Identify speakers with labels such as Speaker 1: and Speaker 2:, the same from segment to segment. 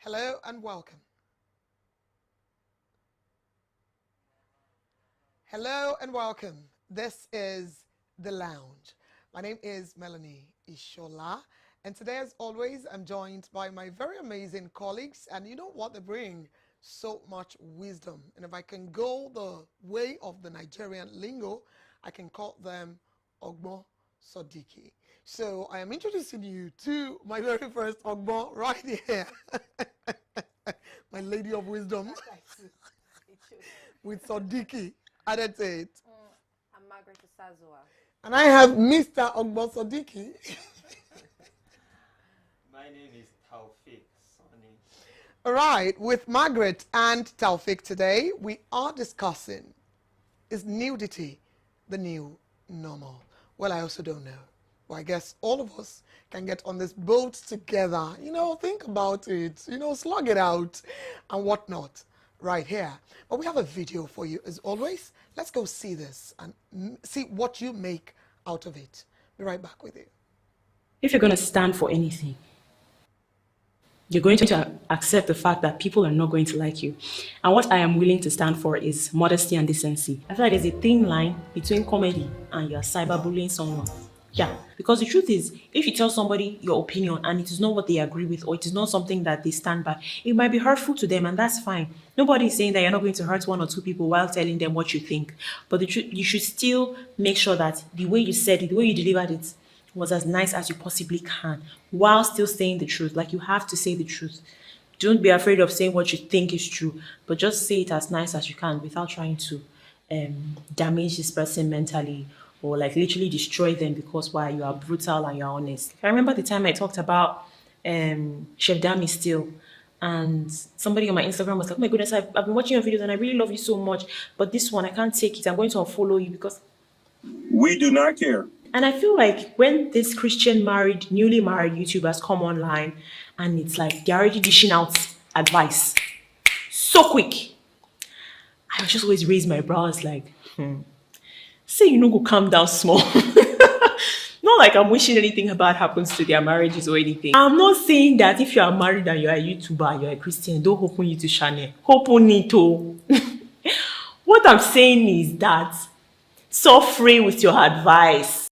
Speaker 1: Hello and welcome. Hello and welcome. This is The Lounge. My name is Melanie Ishola, and today, as always, I'm joined by my very amazing colleagues, and you know what they bring? So much wisdom. And if I can go the way of the Nigerian lingo, I can call them Ogbo Sodiki. So I am introducing you to my very first Ogbo right here. My lady of wisdom with Sodiki added to it.
Speaker 2: I'm Margaret Sazua.
Speaker 1: And I have Mr. Ogbo Sodiki.
Speaker 3: My name is Taufik Sani.
Speaker 1: All right, with Margaret and Taufik today, we are discussing, is nudity the new normal? Well, I also don't know. Well, I guess all of us can get on this boat together, think about it, slug it out and whatnot right here. But we have a video for you as always. Let's go see this and see what you make out of it. Be right back with you.
Speaker 4: If you're going to stand for anything, you're going to accept the fact that people are not going to like you. And what I am willing to stand for is modesty and decency. I feel like there's a thin line between comedy and you're cyberbullying someone. Yeah, because the truth is, if you tell somebody your opinion and it is not what they agree with or it is not something that they stand by, it might be hurtful to them and that's fine. Nobody is saying that you're not going to hurt one or two people while telling them what you think. But the truth, you should still make sure that the way you said it, the way you delivered it, was as nice as you possibly can while still saying the truth. Like, you have to say the truth. Don't be afraid of saying what you think is true, but just say it as nice as you can without trying to damage this person mentally or like literally destroy them because why you are brutal and you're honest. I remember the time I talked about Chef Dami still, and somebody on my Instagram was like, oh my goodness, I've been watching your videos and I really love you so much, but this one I can't take it, I'm going to unfollow you because
Speaker 5: we do not care.
Speaker 4: And I feel like when this newly married YouTubers come online and it's like they're already dishing out advice so quick, I just always raise my brows like, say you know go calm down small. Not like I'm wishing anything bad happens to their marriages or anything. I'm not saying that if you are married and you're a YouTuber and you're a Christian, don't open YouTube channel. Open it too. What I'm saying is that suffer with your advice.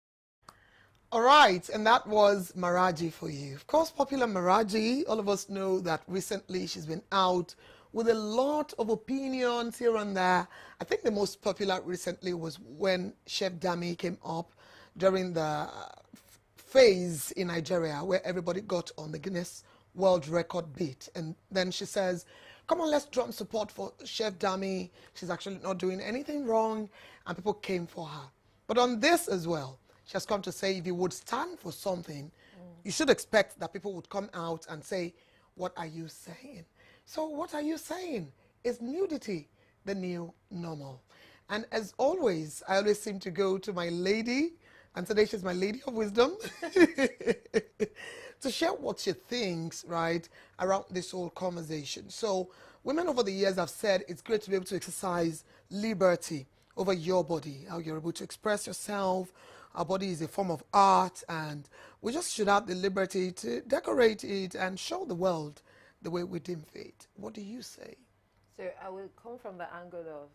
Speaker 1: All right, and that was Maraji for you. Of course, popular Maraji, all of us know that recently she's been out with a lot of opinions here and there. I think the most popular recently was when Chef Dami came up during the phase in Nigeria where everybody got on the Guinness World Record beat. And then she says, come on, let's drum support for Chef Dami. She's actually not doing anything wrong. And people came for her. But on this as well, she has come to say if you would stand for something, you should expect that people would come out and say, what are you saying? So what are you saying? Is nudity the new normal? And as always, I always seem to go to my lady, and today she's my lady of wisdom, to share what she thinks, right, around this whole conversation. So women over the years have said it's great to be able to exercise liberty over your body, how you're able to express yourself. Our body is a form of art, and we just should have the liberty to decorate it and show the world the way we deem fit. What do you say?
Speaker 2: So I will come from the angle of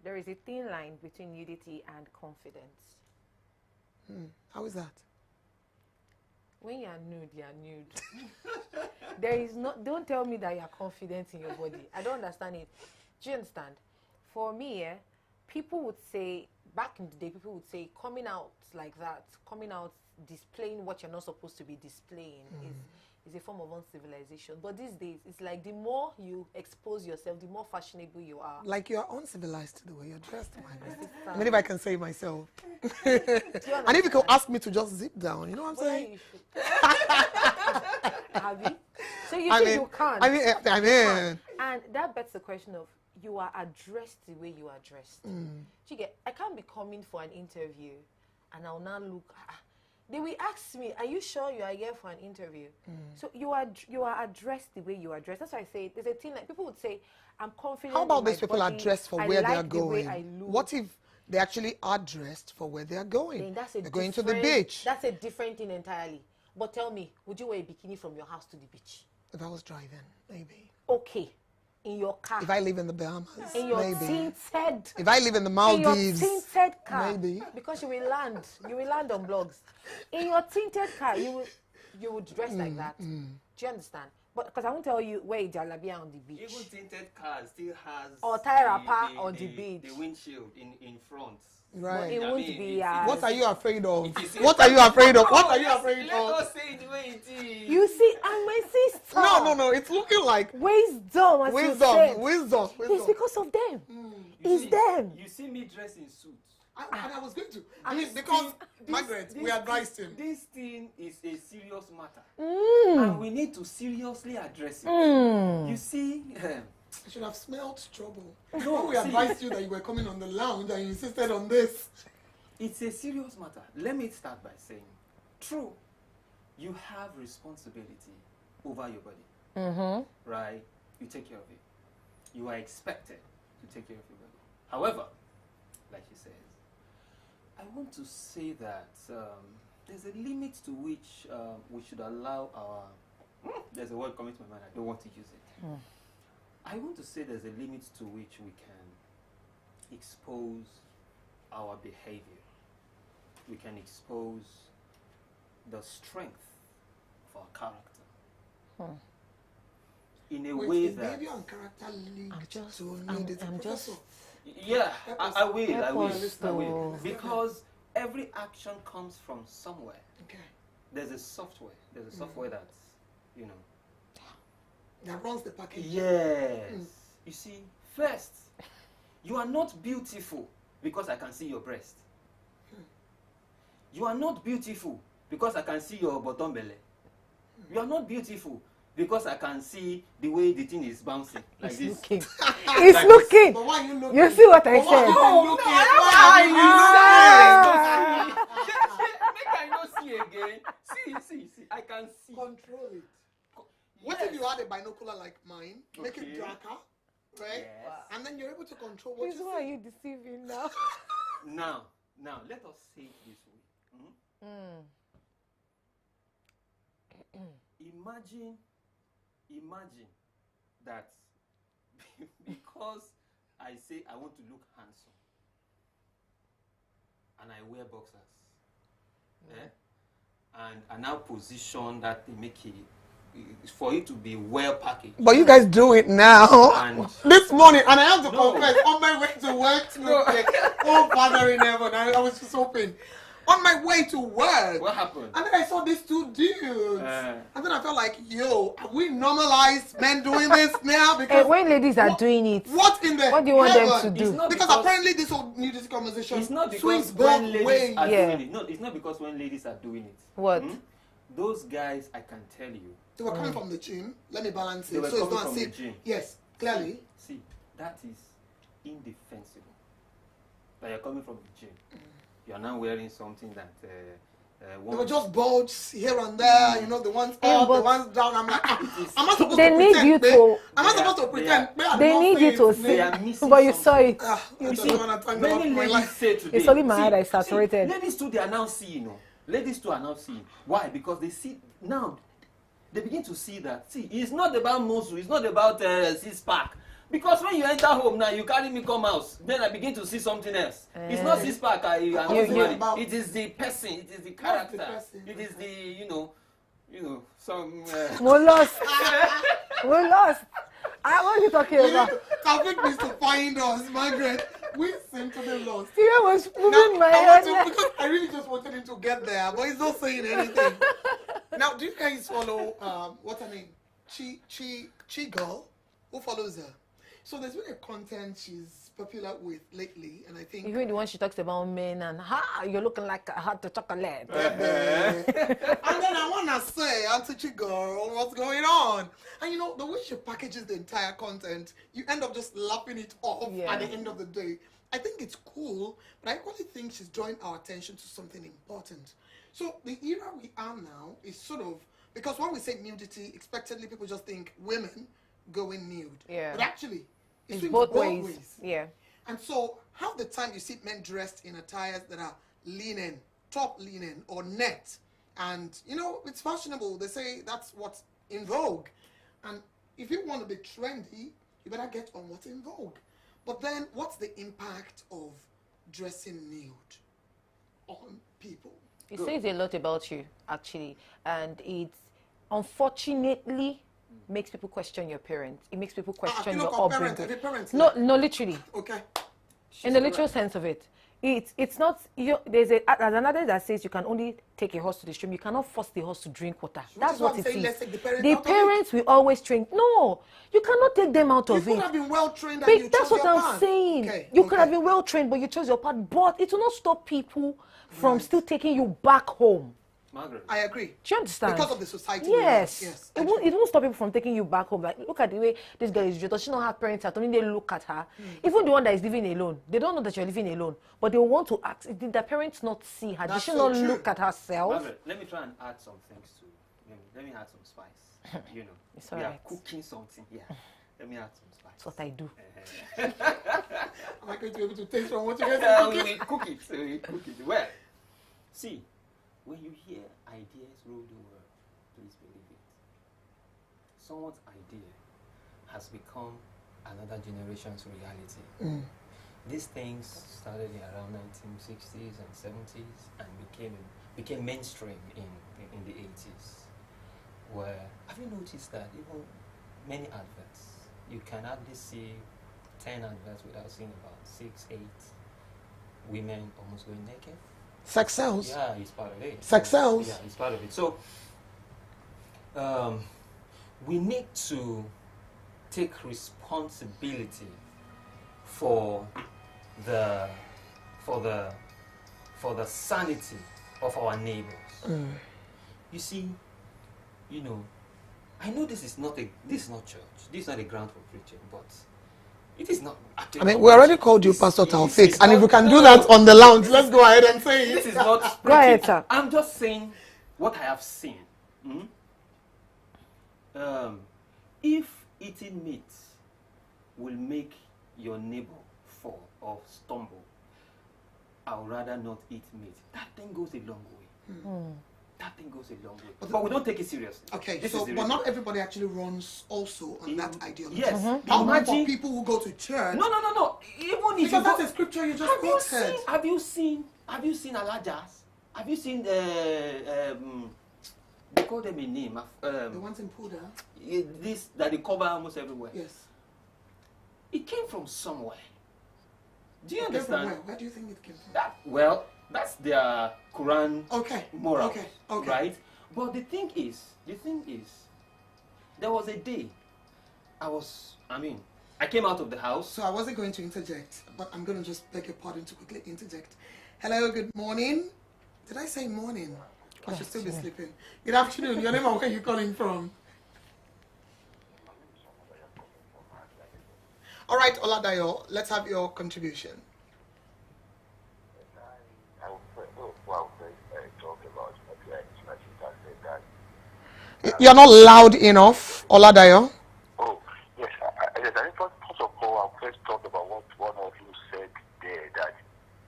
Speaker 2: there is a thin line between nudity and confidence.
Speaker 1: How is that?
Speaker 2: When you are nude, you are nude. There is don't tell me that you are confident in your body. I don't understand it. Do you understand? For me, people would say, back in the day, people would say coming out like that, coming out displaying what you're not supposed to be displaying is a form of uncivilization. But these days, it's like the more you expose yourself, the more fashionable you are.
Speaker 1: Like you are uncivilized the way you're dressed, Margaret. I mean, if I can say myself. And if you could ask me to just zip down, you know what I'm saying?
Speaker 2: Have you? So you think you can't?
Speaker 1: I mean.
Speaker 2: And that begs the question of, you are addressed the way you are dressed. You get, I can't be coming for an interview and I'll now look. They will ask me, are you sure you are here for an interview? So you are addressed the way you are dressed. That's why I say there's a thing like people would say, I'm confident.
Speaker 1: How about
Speaker 2: in my
Speaker 1: these people
Speaker 2: body,
Speaker 1: are dressed for
Speaker 2: I
Speaker 1: where
Speaker 2: like
Speaker 1: they are
Speaker 2: the way I
Speaker 1: going?
Speaker 2: look.
Speaker 1: What if they actually are dressed for where they are going?
Speaker 2: Then that's
Speaker 1: They're going to the beach.
Speaker 2: That's a different thing entirely. But tell me, would you wear a bikini from your house to the beach?
Speaker 1: If I was driving, Maybe.
Speaker 2: Okay. In your car.
Speaker 1: If I live in the Bahamas,
Speaker 2: In your
Speaker 1: maybe.
Speaker 2: tinted.
Speaker 1: If I live in the
Speaker 2: In
Speaker 1: Maldives,
Speaker 2: your tinted car.
Speaker 1: maybe.
Speaker 2: Because you will land. You will land on blogs. In your tinted car, you would dress like that. Do you understand? But because I won't tell you where Jalabia on the beach.
Speaker 3: Even tinted cars still has
Speaker 2: Or tie wrapper on the beach.
Speaker 3: The windshield in front.
Speaker 1: Right.
Speaker 2: It
Speaker 3: I
Speaker 2: won't
Speaker 3: mean,
Speaker 2: be
Speaker 3: it-
Speaker 2: as...
Speaker 1: What are you afraid of?
Speaker 3: It is-
Speaker 1: What are you afraid of? What are you
Speaker 3: Let
Speaker 1: afraid
Speaker 3: Let
Speaker 1: of?
Speaker 3: us say it the way it is.
Speaker 2: You see, and my sister.
Speaker 1: No. It's looking like
Speaker 2: Wisdom, as you
Speaker 1: wisdom.
Speaker 2: said.
Speaker 1: Wisdom.
Speaker 2: It's because of them.
Speaker 3: You
Speaker 2: It's
Speaker 3: see-
Speaker 2: them.
Speaker 3: You see me dressed in suits.
Speaker 1: And I was going to. I mean, because Margaret, we advised him.
Speaker 3: This thing is a serious matter,
Speaker 2: Mm.
Speaker 3: and we need to seriously address it. You see,
Speaker 1: I should have smelled trouble.
Speaker 3: No,
Speaker 1: When we
Speaker 3: see.
Speaker 1: advised you that you were coming on the lounge and you insisted on this.
Speaker 3: it's a serious matter. Let me start by saying, true, you have responsibility over your body, right? You take care of it. You are expected to take care of your body. However, like she says, I want to say that there's a limit to which we should allow our... There's a word coming to my mind, I don't want to use it. I want to say there's a limit to which we can expose our behavior. We can expose the strength of our character. In a way
Speaker 1: Is
Speaker 3: that...
Speaker 1: behavior and character linked
Speaker 2: I'm just-
Speaker 1: to
Speaker 2: I'm-
Speaker 1: nudity?
Speaker 2: I'm just-
Speaker 1: Professor,
Speaker 3: Yeah, I will, I
Speaker 2: Help
Speaker 3: will,
Speaker 2: us
Speaker 3: I will.
Speaker 2: to-
Speaker 3: Because every action comes from somewhere.
Speaker 1: okay.
Speaker 3: There's a software that's, you know.
Speaker 1: That runs the package.
Speaker 3: Yes. You see, first, you are not beautiful because I can see your breast. You are not beautiful because I can see your bottom belly. You are not beautiful because I can see the way the thing is bouncing like
Speaker 2: He's
Speaker 3: this.
Speaker 2: looking. He's looking.
Speaker 1: But why are you looking?
Speaker 2: You see what I
Speaker 1: But why
Speaker 2: said?
Speaker 1: are you
Speaker 3: No,
Speaker 1: looking?
Speaker 3: no, I
Speaker 1: Why are you looking?
Speaker 3: Make I not see again. See. I can see.
Speaker 1: Control it. What if you had a binocular like mine? Make it
Speaker 3: Okay.
Speaker 1: darker, right?
Speaker 3: Yes.
Speaker 1: And then you're able to control what
Speaker 2: Please,
Speaker 1: you
Speaker 2: why are
Speaker 1: see.
Speaker 2: you deceiving now?
Speaker 3: Now, let us say it this way. Imagine that because I say I want to look handsome and I wear boxers, and I now position that they make it for it to be well packaged.
Speaker 1: But you guys do it now.
Speaker 3: And
Speaker 1: This morning, and I have to
Speaker 3: No.
Speaker 1: confess, on my way to work, oh Father in heaven, I was just hoping. On my way to work,
Speaker 3: what happened?
Speaker 1: and then I saw these two dudes,
Speaker 3: Uh.
Speaker 1: and then I felt like, yo, have we normalized men doing this now?
Speaker 2: Hey,
Speaker 1: Because
Speaker 2: when ladies are doing it,
Speaker 1: what in the
Speaker 2: what do you want them
Speaker 1: heaven?
Speaker 2: to do?
Speaker 3: It's not
Speaker 1: Because apparently this whole nudity conversation
Speaker 3: It's not
Speaker 1: swings
Speaker 3: because when
Speaker 1: both
Speaker 3: ladies
Speaker 1: ways.
Speaker 3: are
Speaker 2: Yeah.
Speaker 3: doing it. No, it's not because when ladies are doing it.
Speaker 2: What?
Speaker 3: Those guys, I can tell you.
Speaker 1: They were coming from the gym. Let me balance
Speaker 3: They
Speaker 1: it.
Speaker 3: were
Speaker 1: So it's
Speaker 3: coming
Speaker 1: not
Speaker 3: from the
Speaker 1: sick.
Speaker 3: gym.
Speaker 1: Yes, clearly.
Speaker 3: See, that is indefensible. That you're coming from the gym. You are now wearing something that
Speaker 1: They were
Speaker 3: one
Speaker 1: just bulges here and there, you know, the ones up, the
Speaker 2: but-
Speaker 1: ones down. I'm like, am I supposed
Speaker 2: They
Speaker 1: to
Speaker 2: need
Speaker 1: pretend?
Speaker 2: you
Speaker 1: babe?
Speaker 2: to-
Speaker 1: Am I supposed to pretend? Babe, I'm
Speaker 2: They
Speaker 1: not
Speaker 2: need you
Speaker 1: saying
Speaker 2: to
Speaker 1: it,
Speaker 3: they
Speaker 1: babe.
Speaker 3: are missing
Speaker 2: but you saw
Speaker 3: something.
Speaker 2: it.
Speaker 1: I
Speaker 3: You
Speaker 1: just
Speaker 3: see,
Speaker 1: want to thank God
Speaker 3: many
Speaker 1: for my
Speaker 3: ladies
Speaker 1: life.
Speaker 3: say today.
Speaker 2: It's only my
Speaker 3: see,
Speaker 2: eye that is saturated.
Speaker 3: Ladies too, they are now seeing. Ladies too are now seeing. Why? Because they see now. They begin to see that. See, it's not about muscle. It's not about six-pack. Because when you enter home now, you carry me come house. Then I begin to see something else. It's not six-pack. It is the person. It is the character.
Speaker 1: person?
Speaker 3: It is the some.
Speaker 2: We lost. We lost. What are you talking about?
Speaker 1: Taufik needs to find us, Margaret. We seem to be lost.
Speaker 2: Steven was
Speaker 1: Now,
Speaker 2: moving my
Speaker 1: I want
Speaker 2: head.
Speaker 1: to, because I really just wanted him to get there, but he's not saying anything. Now, do you guys follow, what's her name? Chi Girl? Who follows her? So there's been a content she's popular with lately, and I think...
Speaker 2: You hear the one she talks about men and you're looking like a hot chocolate.
Speaker 1: And then I want to say, Auntie Chi Girl, what's going on? And you know, the way she packages the entire content, you end up just lapping it off
Speaker 2: Yeah.
Speaker 1: at the end of the day. I think it's cool, but I actually think she's drawing our attention to something important. So the era we are now is sort of, because when we say nudity, expectedly people just think women going nude.
Speaker 2: Yeah.
Speaker 1: But actually,
Speaker 2: It's
Speaker 1: swings
Speaker 2: both ways. Yeah.
Speaker 1: And so, half the time you see men dressed in attires that are linen, top linen, or net. And, you know, it's fashionable. They say that's what's in vogue. And if you want to be trendy, you better get on what's in vogue. But then, what's the impact of dressing nude on people?
Speaker 2: It says a lot about you, actually, and it unfortunately makes people question your parents. It makes people question your upbringing. No, literally.
Speaker 1: Okay.
Speaker 2: In the literal sense of it, it's not. There's another that says you can only take a horse to the stream. You cannot force the horse to drink water. That's what it is. The parents will always train. No, you cannot take them out of it.
Speaker 1: You could have been well trained and you chose
Speaker 2: That's what
Speaker 1: your
Speaker 2: I'm
Speaker 1: path.
Speaker 2: saying.
Speaker 1: Okay.
Speaker 2: You could have been well trained, but you chose your path. But it will not stop people from still taking you back home.
Speaker 3: Margaret.
Speaker 1: I agree.
Speaker 2: Do you understand?
Speaker 1: Because of the society.
Speaker 2: Yes. It won't stop people from taking you back home. Like, look at the way this girl is dressed. Does she not have parents at home? They look at her. Even the one that is living alone, they don't know that you're living alone. But they want to ask, did the parents not see her?
Speaker 1: That's
Speaker 2: did she
Speaker 1: so
Speaker 2: not
Speaker 1: true.
Speaker 2: look at herself?
Speaker 3: Margaret, let me try and add some things to. Let me add some spice. You know,
Speaker 2: It's
Speaker 3: we
Speaker 2: all
Speaker 3: are
Speaker 2: right.
Speaker 3: cooking something here. Let me add some spice.
Speaker 2: That's what I do.
Speaker 1: Am I going to be able to taste from what you guys
Speaker 3: Yeah,
Speaker 1: are
Speaker 3: we
Speaker 1: cooking?
Speaker 3: cook it. We cook it. Well, see, when you hear ideas rule the world, please believe it. Someone's idea has become another generation's reality. These things started around 1960s and 70s and became mainstream in the 80s. Where have you noticed that even many adverts, you can hardly see 10 adverts without seeing about 6, 8 women almost going naked?
Speaker 1: Sex sells.
Speaker 3: Yeah, it's part of it.
Speaker 1: Sex sells.
Speaker 3: Yeah, it's part of it. So, we need to take responsibility for the sanity of our neighbors. You see, I know this is not church. This is not a ground for preaching, but it is not.
Speaker 1: I mean, we already called you Pastor Taufik, and if we can do that on the lounge, let's go ahead and say it.
Speaker 3: This is not preaching.
Speaker 2: Go ahead, sir.
Speaker 3: I'm just saying what I have seen. If eating meat will make your neighbor fall or stumble, I would rather not eat meat. That thing goes a long way. That thing goes a long way. But we don't take it seriously.
Speaker 1: Okay,
Speaker 3: This
Speaker 1: so
Speaker 3: is the
Speaker 1: but
Speaker 3: reason.
Speaker 1: not everybody actually runs also on that ideology.
Speaker 3: Yes.
Speaker 1: How about
Speaker 3: Imagine
Speaker 1: for people who go to church?
Speaker 3: No. Even if you
Speaker 1: Because
Speaker 3: go,
Speaker 1: that's a scripture you just quoted.
Speaker 3: have you seen Alajas? Have you seen they call them a name.
Speaker 1: The ones in Puda?
Speaker 3: This that they cover almost everywhere.
Speaker 1: Yes.
Speaker 3: It came from somewhere. Do you
Speaker 1: It came from
Speaker 3: understand?
Speaker 1: where? Where do you think it came from?
Speaker 3: That's their Quran
Speaker 1: Okay.
Speaker 3: moral.
Speaker 1: Okay.
Speaker 3: Right? But the thing is, there was a day I came out of the house.
Speaker 1: So I wasn't going to interject, but I'm going to just beg your pardon to quickly interject. Hello, good morning. Did I say morning? I should still be sleeping. Good afternoon. Your name and where are you calling from? All right, Oladayo, let's have your contribution. You're not loud enough, Oladayo.
Speaker 6: Oh, yes. I first of all, I'll first talk about what one of you said there, that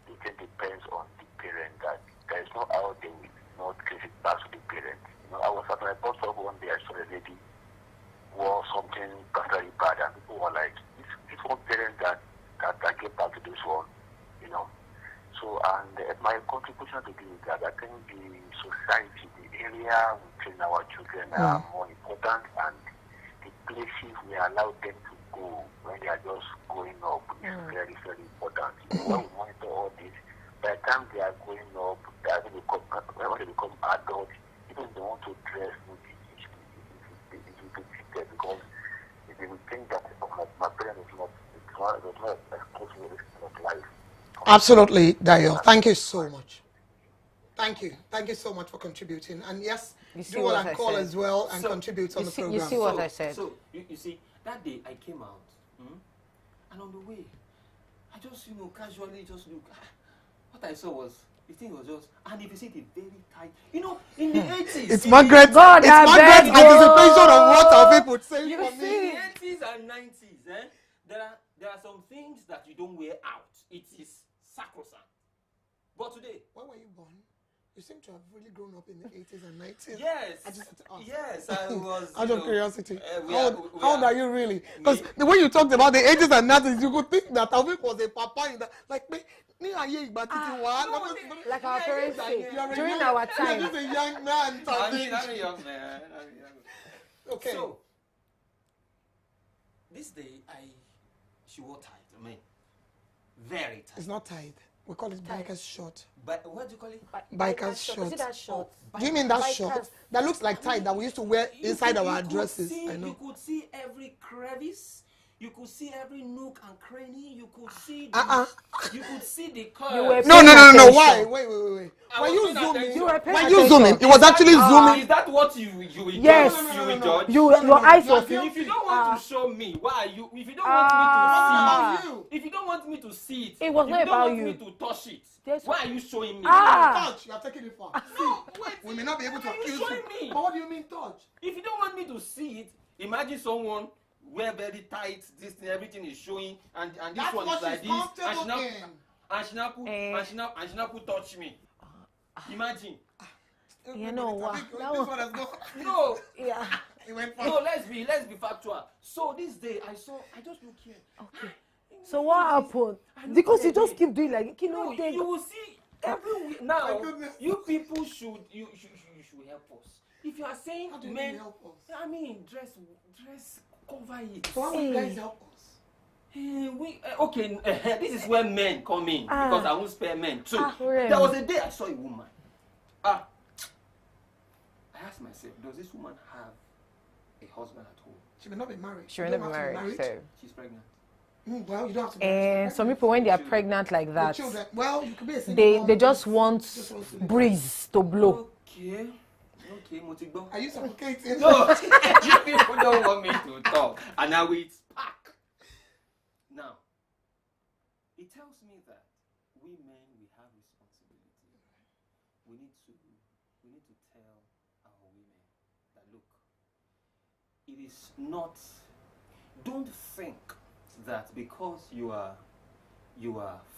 Speaker 6: it depends on the parent, that there is no how they will not trace it back to the parent. I was at my post up one day, I saw a lady wore something very bad, and people were like, this one parent that get back to this one, So, and my contribution to this is that I think the society, the area we train our children are more important, and the places we allow them to go when they are just growing up is very, very important. When we monitor all this, by the time they are growing up, when they become adults, even if they want to dress, it will be cheated, because they will think that my parents is not exposed to this kind of life.
Speaker 1: Absolutely, Dayo. Thank you so much. Thank you. Thank you so much for contributing. And yes, do well and call as well and contribute on the program.
Speaker 2: You see what I said?
Speaker 3: So, you see, that day I came out, and on the way, I just, casually just look. What I saw was, the thing was just, and if you see the very tight, in the 80s.
Speaker 1: It's Margaret's anticipation of what our people would say for
Speaker 3: In
Speaker 1: me.
Speaker 3: the 80s and 90s, there are some things that you don't wear out. It is sacrosanct. But today,
Speaker 1: When were you born? You seem to have really grown up in the 80s and 90s?
Speaker 3: Yes.
Speaker 1: I just had to ask.
Speaker 3: Yes, I was.
Speaker 1: Out of curiosity.
Speaker 3: we
Speaker 1: How
Speaker 3: are-
Speaker 1: old,
Speaker 3: we
Speaker 1: how old
Speaker 3: are-
Speaker 1: are you really? Because the way you talked about the 80s and 90s, you could think that Taufik was a papa in that. Like, me,
Speaker 2: Like our parents say, during
Speaker 1: young,
Speaker 2: our time.
Speaker 1: You're just a young man,
Speaker 3: I
Speaker 1: Taufik.
Speaker 3: mean, I'm a young man. I'm a young man.
Speaker 1: Okay.
Speaker 3: So, this day, she wore tight. I mean, very tight.
Speaker 1: It's not tight. We call it biker's short.
Speaker 3: But what do you call it?
Speaker 1: Biker's
Speaker 2: Is
Speaker 1: short.
Speaker 2: it that short?
Speaker 1: Do you mean that
Speaker 2: Bikers.
Speaker 1: short? That looks like tie that we used to wear inside our dresses. I know.
Speaker 3: You could see every crevice. You could see every nook and cranny. You could see the, you could see the curves.
Speaker 1: No.
Speaker 2: Attention.
Speaker 1: Why? Wait. When you
Speaker 3: paying
Speaker 1: zoom in,
Speaker 3: attention.
Speaker 2: You were paying
Speaker 1: when you
Speaker 2: attention.
Speaker 1: zoom in, it was actually zooming.
Speaker 3: Is that what you
Speaker 2: Yes.
Speaker 3: judge? You will judge?
Speaker 2: Your eyes were
Speaker 3: If you don't want to show me, why are you? If you don't want me to see it, if you don't want me to see it,
Speaker 2: It was
Speaker 3: if
Speaker 2: not
Speaker 3: you don't
Speaker 2: about
Speaker 3: want
Speaker 2: you.
Speaker 3: me to touch it,
Speaker 2: Yes.
Speaker 3: why are you showing me?
Speaker 1: Touch, you are taking it far.
Speaker 3: No, wait.
Speaker 1: We may not be able to
Speaker 3: Why are you
Speaker 1: accuse
Speaker 3: showing
Speaker 1: you.
Speaker 3: me?
Speaker 1: But what do you mean touch?
Speaker 3: If you don't want me to see it, imagine someone wear very tight, this thing, everything is showing, and this
Speaker 1: That's
Speaker 3: one
Speaker 1: what
Speaker 3: is like
Speaker 1: she's
Speaker 3: this, and
Speaker 1: comfortable in.
Speaker 3: she now put touch me. Imagine.
Speaker 2: You know what?
Speaker 1: This one has gone.
Speaker 3: No,
Speaker 2: Yeah.
Speaker 1: It went far.
Speaker 3: no, let's be factual. So this day I just look here.
Speaker 2: Okay. So what happened? Because you just keep doing like you know.
Speaker 3: No, you will see every week now.
Speaker 1: My goodness.
Speaker 3: You people should help us. If you are saying
Speaker 1: How do you
Speaker 3: men,
Speaker 1: mean help us?
Speaker 3: I mean dress cover it.
Speaker 1: So how will you guys help us?
Speaker 3: Okay, this is where men come in because I won't spare men too.
Speaker 2: Really?
Speaker 3: There was a day I saw a woman. I asked myself, does this woman have a husband at home?
Speaker 1: She may not be married.
Speaker 2: She will
Speaker 1: You
Speaker 2: not
Speaker 1: don't
Speaker 2: be
Speaker 1: have to
Speaker 2: married.
Speaker 1: married.
Speaker 3: She's pregnant.
Speaker 1: Well, you don't have to.
Speaker 2: And some people, when they are pregnant like
Speaker 1: With
Speaker 2: that,
Speaker 1: children. Well, you could be a single
Speaker 2: they
Speaker 1: mom.
Speaker 2: just want breeze to blow.
Speaker 3: Okay, Motigbo.
Speaker 1: Are you suffocating?
Speaker 3: No, you people don't want me to talk. And now it's back. Now, it tells me that we men, we have responsibility. We need to tell our women that look, it is not, don't think that because you are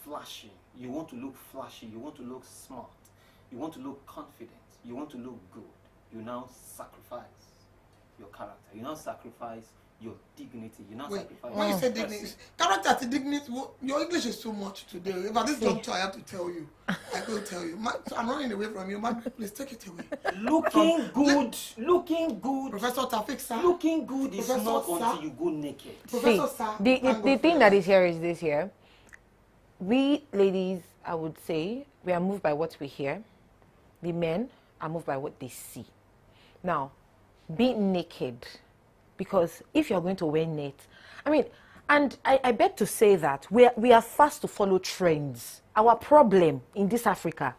Speaker 3: flashing, you want to look flashy, you want to look smart, you want to look confident, you want to look good, you now sacrifice your character, you now sacrifice your dignity, you now sacrifice
Speaker 1: when you
Speaker 3: your
Speaker 1: say
Speaker 3: person.
Speaker 1: dignity, character to dignity, your English is too much today. If at this juncture I have to tell you, I will tell you. I'm running away from you. Please take it away.
Speaker 3: Looking good,
Speaker 1: Professor Taufik, sir.
Speaker 3: looking good is
Speaker 1: Professor,
Speaker 3: not
Speaker 1: sir.
Speaker 3: until you go naked.
Speaker 2: See,
Speaker 1: Professor, sir.
Speaker 2: the
Speaker 1: thank God
Speaker 2: thing
Speaker 1: for
Speaker 2: that
Speaker 1: your
Speaker 2: is here is this here. We ladies, I would say, we are moved by what we hear. The men are moved by what they see. Now, being naked, because if you're going to wear net, I mean, and I beg to say that we are fast to follow trends. Our problem in this Africa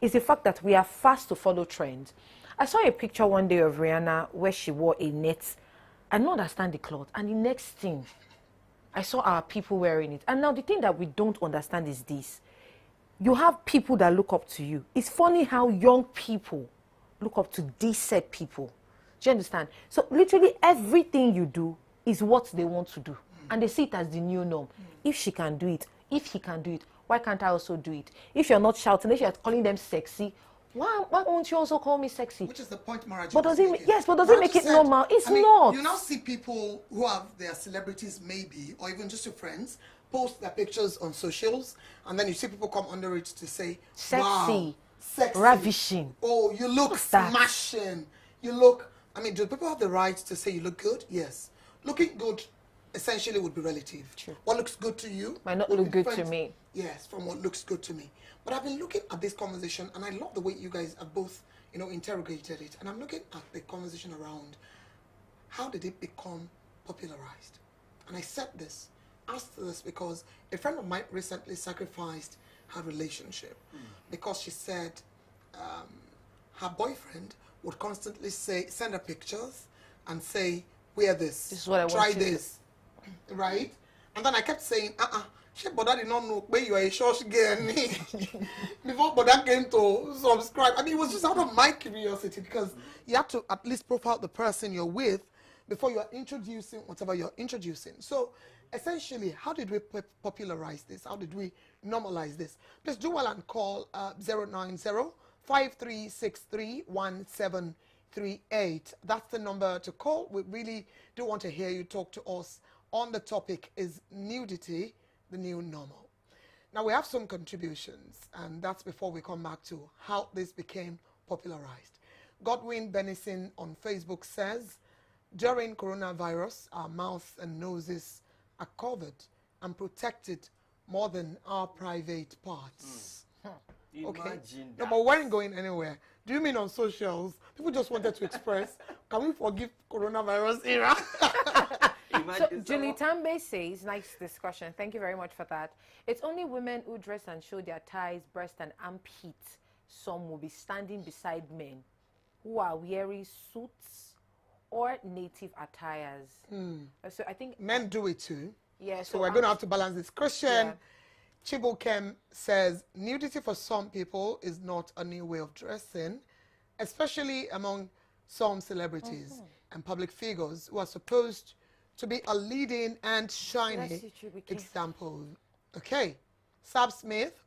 Speaker 2: is the fact that we are fast to follow trends. I saw a picture one day of Rihanna where she wore a net. I don't understand the cloth. And the next thing, I saw our people wearing it. And now the thing that we don't understand is this. You have people that look up to you. It's funny how young people look up to these said people. Do you understand? So literally everything you do is what they want to do. And they see it as the new norm. If she can do it, if he can do it, why can't I also do it? If you're not shouting, if you're calling them sexy, why won't you also call me sexy?
Speaker 1: Which is the point Maraji
Speaker 2: But does
Speaker 1: was
Speaker 2: it
Speaker 1: making.
Speaker 2: yes, but does it make it normal? It's not.
Speaker 1: You now see people who have their celebrities maybe, or even just your friends, post their pictures on socials, and then you see people come under it to say,
Speaker 2: Sexy.
Speaker 1: wow, sexy,
Speaker 2: Ravishing.
Speaker 1: oh, you look
Speaker 2: What's that?
Speaker 1: smashing, you look, I mean, do people have the right to say you look good? Yes. Looking good essentially would be relative.
Speaker 2: True.
Speaker 1: What looks good to you
Speaker 2: Might not
Speaker 1: would
Speaker 2: look
Speaker 1: be
Speaker 2: good to
Speaker 1: different,
Speaker 2: me.
Speaker 1: yes, from what looks good to me. But I've been looking at this conversation, and I love the way you guys have both, interrogated it. And I'm looking at the conversation around how did it become popularized? And I asked this because a friend of mine recently sacrificed her relationship because she said her boyfriend would constantly send her pictures and say, wear this,
Speaker 2: This is what I want
Speaker 1: try
Speaker 2: you to-
Speaker 1: this, right? And then I kept saying, she Boda did not know where you are a church girl. Before Boda came to subscribe. I mean, it was just out of my curiosity because you have to at least profile the person you're with before you're introducing whatever you're introducing. So essentially, how did we popularize this? How did we normalize this? Please do well and call 090 53631738. That's the number to call. We really do want to hear you talk to us on the topic, is nudity the new normal? Now, we have some contributions, and that's before we come back to how this became popularized. Godwin Benison on Facebook says, during coronavirus, our mouths and noses are covered and protected more than our private parts. Okay.
Speaker 3: Imagine
Speaker 1: No,
Speaker 3: that.
Speaker 1: but we weren't going anywhere. Do you mean on socials? People just wanted to express, can we forgive coronavirus era?
Speaker 2: So
Speaker 3: Imagine
Speaker 2: Julie
Speaker 3: someone-
Speaker 2: Tambe says, nice discussion. Thank you very much for that. It's only women who dress and show their thighs, breast, and armpits. Some will be standing beside men who are wearing suits or native attires. So I think
Speaker 1: Men do it too.
Speaker 2: yeah.
Speaker 1: So we're going to have to balance this. Christian
Speaker 2: Yeah.
Speaker 1: Chibukem says, nudity for some people is not a new way of dressing, especially among some celebrities and public figures who are supposed to be a leading and
Speaker 2: Bless
Speaker 1: shiny
Speaker 2: you, Chibuike.
Speaker 1: example. Okay. Sab Smith,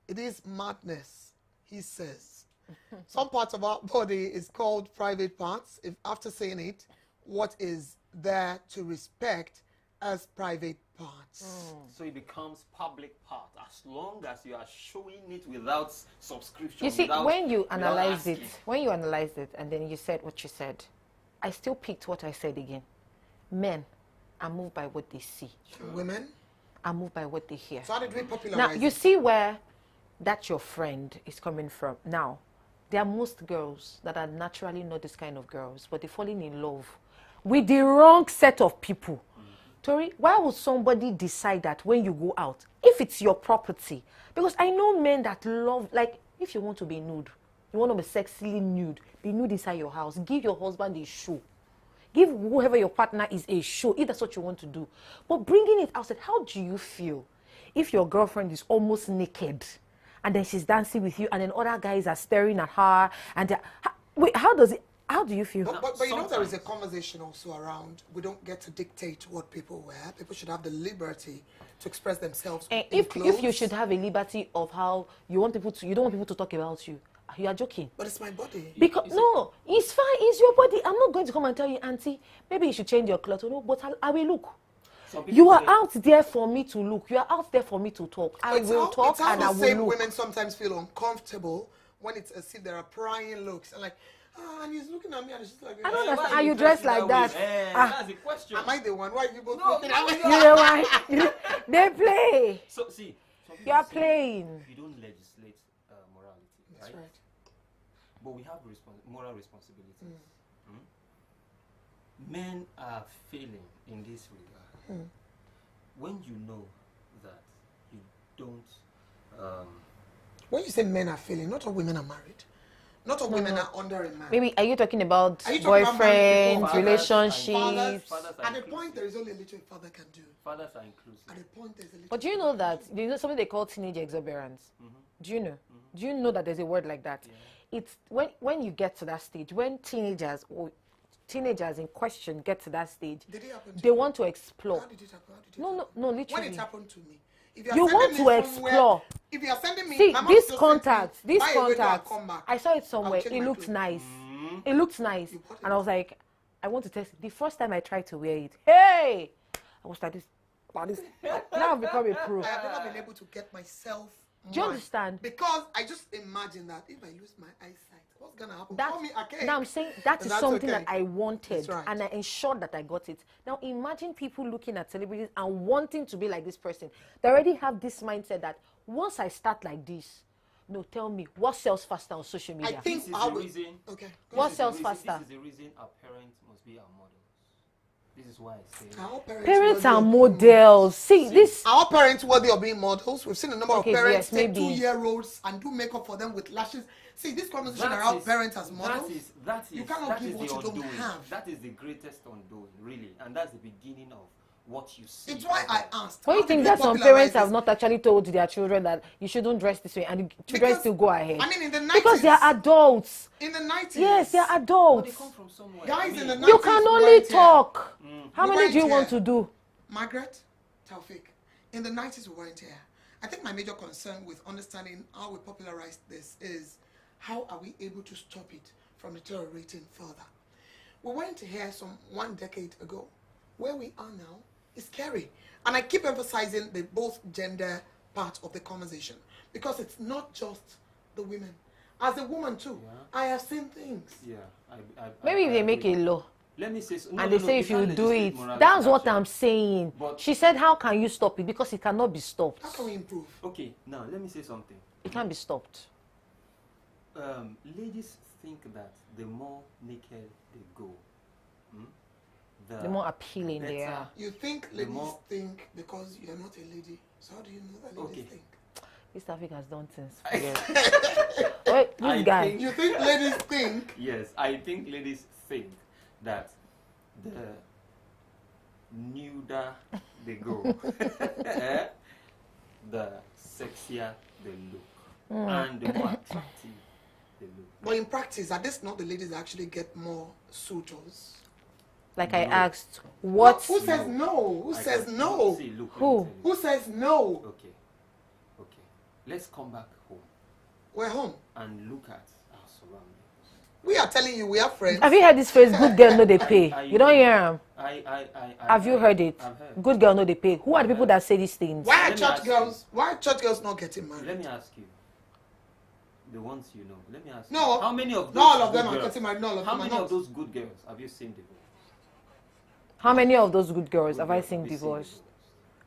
Speaker 1: it is madness, he says. Some parts of our body is called private parts. If after saying it, what is there to respect as private parts?
Speaker 3: So it becomes public part as long as you are showing it without subscription.
Speaker 2: You see,
Speaker 3: without-
Speaker 2: when you
Speaker 3: without
Speaker 2: analyze it,
Speaker 3: asking.
Speaker 2: and then you said what you said, I still picked what I said again. Men are moved by what they see,
Speaker 1: Women?
Speaker 2: are moved by what they hear.
Speaker 1: So how did we popularize
Speaker 2: Now, you
Speaker 1: it?
Speaker 2: see where that your friend is coming from. Now, there are most girls that are naturally not this kind of girls, but they're falling in love with the wrong set of people. Tori, why would somebody decide that when you go out, if it's your property? Because I know men that love, like, if you want to be nude, you want to be sexily nude, be nude inside your house, give your husband a show. Give whoever your partner is a show, if that's what you want to do. But bringing it outside, how do you feel if your girlfriend is almost naked and then she's dancing with you and then other guys are staring at her and wait, how do you feel?
Speaker 1: But you know, there is a conversation also around, we don't get to dictate what people wear. People should have the liberty to express themselves
Speaker 2: And
Speaker 1: in
Speaker 2: if you
Speaker 1: clothes.
Speaker 2: should have a liberty of how you want people to, you don't want people to talk about you. You are joking.
Speaker 1: But it's my body.
Speaker 2: Because no, it's fine. It's your body. I'm not going to come and tell you, Auntie, maybe you should change your clothes. No, but I will look.
Speaker 3: Some people
Speaker 2: You are
Speaker 3: say-
Speaker 2: out there for me to look. You are out there for me to talk. I
Speaker 1: It's
Speaker 2: will
Speaker 1: how-
Speaker 2: talk
Speaker 1: it's how
Speaker 2: and
Speaker 1: the
Speaker 2: I
Speaker 1: same
Speaker 2: will look.
Speaker 1: women sometimes feel uncomfortable when it's as if there are prying looks. And like, and he's looking at me and she's like,
Speaker 2: I don't
Speaker 3: Why
Speaker 2: understand.
Speaker 3: are
Speaker 2: Are you dressed like
Speaker 3: way?
Speaker 2: that?
Speaker 3: That's the question.
Speaker 1: am I the one? Why are you both
Speaker 3: No,
Speaker 1: looking
Speaker 3: no,
Speaker 1: at me?
Speaker 3: you
Speaker 2: You know why? They play.
Speaker 3: So see, some people
Speaker 2: You are
Speaker 3: say
Speaker 2: playing.
Speaker 3: You don't legislate morality,
Speaker 1: That's right.
Speaker 3: But we have moral responsibilities. Men are failing in this regard. When you know that you don't,
Speaker 1: When you say men are failing, not all women are married. Not all women are under a man.
Speaker 2: Maybe are you talking about
Speaker 1: Are you talking about married people,
Speaker 2: boyfriends,
Speaker 3: fathers,
Speaker 2: relationships?
Speaker 3: fathers are
Speaker 1: At a
Speaker 3: inclusive.
Speaker 1: point, there is only a little a father can do.
Speaker 3: Fathers are inclusive.
Speaker 1: At a point, there's a little.
Speaker 2: But do you know that you know something they call teenage exuberance? Do you know? Do you know that there's a word like that? It's when you get to that stage, when teenagers or teenagers in question get to that stage,
Speaker 1: Did it happen to
Speaker 2: they
Speaker 1: you?
Speaker 2: want to explore.
Speaker 1: How did it happen? How did it
Speaker 2: No,
Speaker 1: happen?
Speaker 2: no, literally.
Speaker 1: When it happened to me, if
Speaker 2: You
Speaker 1: sending
Speaker 2: want
Speaker 1: me
Speaker 2: to
Speaker 1: somewhere-
Speaker 2: explore.
Speaker 1: If you are sending me,
Speaker 2: See,
Speaker 1: my mom
Speaker 2: this
Speaker 1: just sent
Speaker 2: contact,
Speaker 1: me,
Speaker 2: this
Speaker 1: buy a window and
Speaker 2: contact,
Speaker 1: come back.
Speaker 2: I saw it somewhere.
Speaker 1: change
Speaker 2: It
Speaker 1: my
Speaker 2: looked
Speaker 1: clothes.
Speaker 2: nice. It looked nice.
Speaker 1: You bought it.
Speaker 2: And I was like, I want to test it. The first time I tried to wear it, hey! I was like this. Now I've become a pro.
Speaker 1: I have never been able to get myself.
Speaker 2: Do you
Speaker 1: mine.
Speaker 2: understand?
Speaker 1: Because I just imagine that if I lose my eyesight, what's gonna happen?
Speaker 2: That,
Speaker 1: Call me a cake.
Speaker 2: now I'm saying that is
Speaker 1: That's
Speaker 2: something
Speaker 1: okay.
Speaker 2: that I wanted,
Speaker 1: That's right.
Speaker 2: and I ensured that I got it. Now imagine people looking at celebrities and wanting to be like this person. They already have this mindset that once I start like this, no, tell me what sells faster on social
Speaker 1: I
Speaker 2: media.
Speaker 1: think
Speaker 3: This is
Speaker 1: I
Speaker 3: the
Speaker 1: will.
Speaker 3: reason.
Speaker 1: Okay. go
Speaker 2: What
Speaker 1: ahead.
Speaker 3: This
Speaker 2: sells
Speaker 3: is the reason-
Speaker 2: faster?
Speaker 3: This is the reason our parents must be our models. This is why I say.
Speaker 1: Our
Speaker 2: Parents
Speaker 1: worthy
Speaker 2: are
Speaker 1: of being
Speaker 2: models. See this.
Speaker 1: Our parents worthy of being models. We've seen a number
Speaker 2: Okay,
Speaker 1: of parents
Speaker 2: yes,
Speaker 1: take
Speaker 2: maybe.
Speaker 1: 2-year-olds and do makeup for them with lashes. See, this conversation
Speaker 3: That
Speaker 1: around
Speaker 3: is-
Speaker 1: parents as models.
Speaker 3: That is
Speaker 1: You cannot
Speaker 3: that
Speaker 1: give
Speaker 3: is
Speaker 1: what
Speaker 3: the
Speaker 1: you don't
Speaker 3: undoing.
Speaker 1: have.
Speaker 3: That is the greatest undoing, really, and that's the beginning of what you see.
Speaker 1: It's why I
Speaker 3: outside.
Speaker 1: asked.
Speaker 2: Why do you
Speaker 1: how
Speaker 2: think
Speaker 1: did
Speaker 2: that
Speaker 1: we
Speaker 2: some
Speaker 1: popularize
Speaker 2: parents have
Speaker 1: this?
Speaker 2: not actually told their children that you shouldn't dress this way, and the children
Speaker 1: Because-
Speaker 2: still go ahead?
Speaker 1: I mean, in the 90s.
Speaker 2: Because they are adults.
Speaker 1: In the 90s.
Speaker 2: Yes, they are
Speaker 3: But they
Speaker 2: adults.
Speaker 3: come from somewhere.
Speaker 1: Guys
Speaker 3: I mean,
Speaker 1: in the
Speaker 2: You
Speaker 1: 90s
Speaker 2: can
Speaker 1: we
Speaker 2: only
Speaker 1: weren't here.
Speaker 2: talk. How
Speaker 1: We
Speaker 2: many
Speaker 1: weren't
Speaker 2: do you want
Speaker 1: here.
Speaker 2: to do?
Speaker 1: Margaret, Taufik, in the 90s we weren't here. I think my major concern with understanding how we popularize this is how are we able to stop it from deteriorating further? We went here some 1 decade ago. Where we are now is scary. And I keep emphasizing the both gender part of the conversation because it's not just the women. As a woman too, I have seen things.
Speaker 3: Yeah.
Speaker 2: Maybe if they make a law.
Speaker 3: Let me say,
Speaker 2: And they say if you do it, that's what I'm saying.
Speaker 3: But
Speaker 2: she said, how can you stop it? Because it cannot be stopped.
Speaker 1: How can we improve?
Speaker 3: Okay, now let me say something.
Speaker 2: It can't be stopped.
Speaker 3: Ladies think that the more naked they go,
Speaker 2: The more appealing they
Speaker 3: better.
Speaker 2: are.
Speaker 1: You think ladies think because you're not a lady. So how do you know that ladies think?
Speaker 2: East Africa has done things. Wait, this guy.
Speaker 1: You think ladies think?
Speaker 3: Yes, I think ladies think that the nuder they go, the sexier they look, and the more attractive they look.
Speaker 1: But in practice, are this not the ladies that actually get more suitors?
Speaker 2: Like I
Speaker 3: No.
Speaker 2: asked, what?
Speaker 1: Who says no? Who says no?
Speaker 3: See, look,
Speaker 2: Who?
Speaker 3: let me tell you.
Speaker 1: Who says no?
Speaker 3: Okay. Let's come back home
Speaker 1: We're home.
Speaker 3: and look at our surroundings.
Speaker 1: We are telling you we are friends.
Speaker 2: Have you heard this phrase, good girl no they pay? You don't hear him.
Speaker 3: Have
Speaker 2: You heard it?
Speaker 3: I've heard.
Speaker 2: Good girl no they pay. Who are the people that say these things?
Speaker 1: Why are
Speaker 3: Let me
Speaker 1: church
Speaker 3: ask
Speaker 1: girls? Why are church girls not getting married?
Speaker 3: Let me ask you. The ones you know. Let me ask
Speaker 1: No.
Speaker 3: you. How many of those
Speaker 1: Not all of them
Speaker 3: good
Speaker 1: are
Speaker 3: girls-
Speaker 1: getting married. Not all of
Speaker 3: How
Speaker 1: them are
Speaker 3: many
Speaker 1: not.
Speaker 3: of those good girls have you seen divorced?
Speaker 2: How many of those good girls have I
Speaker 3: Good
Speaker 2: seen
Speaker 3: girls have you
Speaker 2: divorced?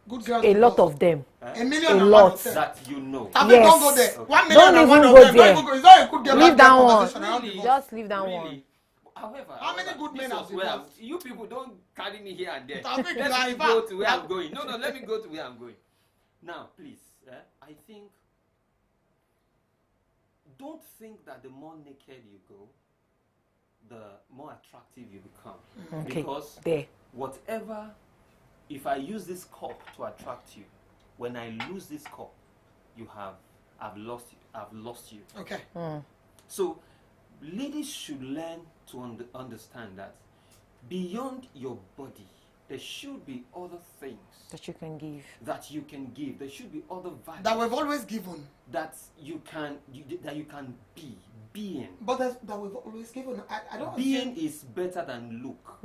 Speaker 1: Good girls.
Speaker 2: A lot
Speaker 1: divorce.
Speaker 2: of them.
Speaker 1: A million
Speaker 2: A
Speaker 1: and
Speaker 2: lot.
Speaker 1: one of them.
Speaker 3: That you know.
Speaker 1: I mean,
Speaker 2: Yes.
Speaker 1: don't go there.
Speaker 3: Okay.
Speaker 1: 1 million
Speaker 2: Don't
Speaker 1: and one
Speaker 2: even
Speaker 1: of
Speaker 2: go
Speaker 1: them.
Speaker 2: there.
Speaker 1: Don't even go. It's not a good girl.
Speaker 2: Leave
Speaker 1: bad girl
Speaker 2: that one.
Speaker 1: conversation around divorce.
Speaker 2: Just leave that one.
Speaker 3: Really? However,
Speaker 1: How many good
Speaker 3: this
Speaker 1: men
Speaker 3: was
Speaker 1: have
Speaker 3: where
Speaker 1: divorced?
Speaker 3: you people don't carry me here and there.
Speaker 1: Taufik,
Speaker 3: Let me
Speaker 1: you
Speaker 3: go
Speaker 1: are
Speaker 3: to where I'm going. No, let me go to where I'm going. Now, please, I think, don't think that the more naked you go, the more attractive you become.
Speaker 2: Okay.
Speaker 3: Because
Speaker 2: There.
Speaker 3: whatever, if I use this cup to attract you, when I lose this cup, I've lost you.
Speaker 1: Okay.
Speaker 3: So, ladies should learn to understand that beyond your body, there should be other things
Speaker 2: That you can give.
Speaker 3: that you can give. There should be other values
Speaker 1: That we've always given.
Speaker 3: that you can be. Being.
Speaker 1: But that we've always given. I don't
Speaker 3: Being
Speaker 1: think
Speaker 3: is better than look.